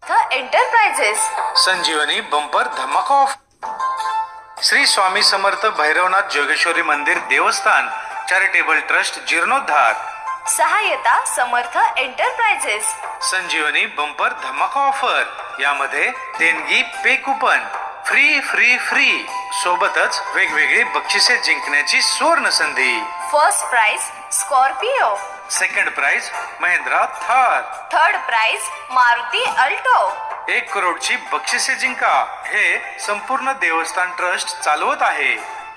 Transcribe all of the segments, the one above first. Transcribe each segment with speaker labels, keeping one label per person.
Speaker 1: Enterprises
Speaker 2: Sanjivani bumper धमाका offer. Shri Swami Samarth Bhairavnath Jogeshwari मंदिर देवस्थान चॅरिटेबल ट्रस्ट जीर्णोद्धार।
Speaker 1: सहायता समर्थ एंटरप्राइजेस।
Speaker 2: संजीवनी बंपर धमाका ऑफर, यामध्ये देणगी, pay coupon, free free free सोबतच वेगवेगळी बक्षिसे जिंकण्याची सुवर्ण संधी।
Speaker 1: First prize Scorpio,
Speaker 2: second prize Mahindra Thar,
Speaker 1: third prize Maruti Alto.
Speaker 2: 1 करोडची बक्षिसे जिंका। हे संपूर्ण देवस्थान ट्रस्ट चालवत आहे।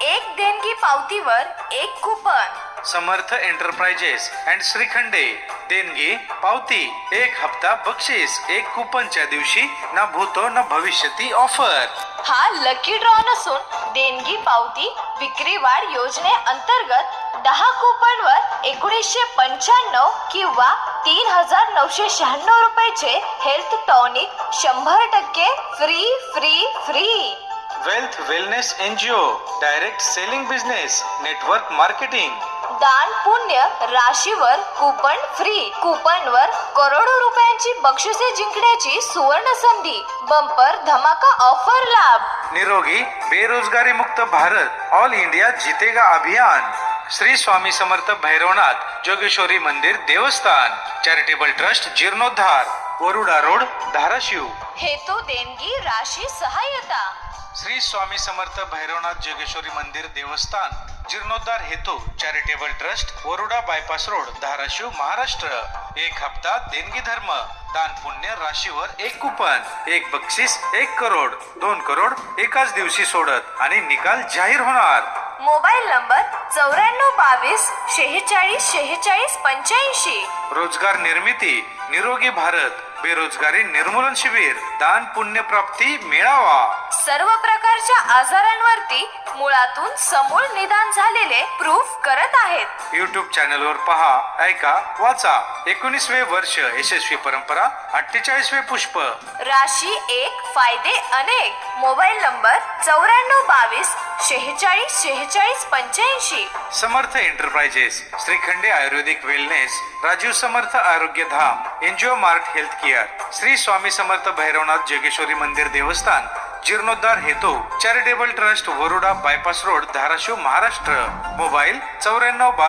Speaker 1: एक देणगी पावतीवर 1 coupon.
Speaker 2: Samarth enterprises and Shrikhande, देणगी पावती 1 हप्ता बक्षीस 1 कुपनच्या दिवशी ना भूतो ना भविष्यती ऑफर।
Speaker 1: हा लकी ड्रॉ नसून देणगी पावती विक्री वाढ योजने अंतर्गत 10 कुपन वर 1995 किंवा 3996 रुपयाचे health tonic 100% free free free.
Speaker 2: Wealth wellness NGO, direct selling business, network marketing.
Speaker 1: दान पुण्य राशीवर कुपन फ्री। कुपनवर करोडो रुपयांची बक्षिसे जिंकण्याची सुवर्ण संधी। बंपर धमाका ऑफर लाभ।
Speaker 2: निरोगी बेरोजगारी मुक्त भारत, ऑल इंडिया जीतेगा अभियान। श्री स्वामी समर्थ भैरवनाथ जोगेश्वरी मंदिर देवस्थान चॅरिटेबल ट्रस्ट जीर्णोद्धार, वरुडा रोड, धाराशिव।
Speaker 1: हेतू देणगी राशी सहायता।
Speaker 2: श्री स्वामी समर्थ भैरवनाथ जोगेश्वरी मंदिर देवस्थान जीर्णोद्धार हेतू charitable trust, Waruda bypass road, Dharashiv, Maharashtra. 1 हप्ता देणगी धर्म, दान पुण्य राशीवर 1 कुपन, 1 बक्षीस 1 करोड, 2 करोड एकाच दिवशी सोडत आणि निकाल जाहीर होणार।
Speaker 1: Mobile number 9422 46 46 85।
Speaker 2: रोजगार निर्मिती, निरोगी भारत, बेरोजगारी निर्मूलन शिबिर, दान पुण्य प्राप्ती मेळावा।
Speaker 1: सर्व प्रकारच्या आजारांवरती मुळातून समूळ निदान झालेले प्रूफ करत आहेत।
Speaker 2: YouTube चॅनलवर पहा, ऐका, वाचा। 19वे वर्ष यशस्वी परंपरा, 48वे पुष्प।
Speaker 1: राशी 1 फायदे अनेक। Mobile number 9422 46 46 85।
Speaker 2: Samarth enterprises, Shrikhande ayurvedic wellness, Rajiv Samarth Arogya Dham, NGO mart health care, Shri Swami Samarth Bhairavnath Jogeshwari मंदिर देवस्थान जीर्णोद्धार हेतू charitable trust, Waruda bypass road, Dharashiv, Maharashtra. Mobile 94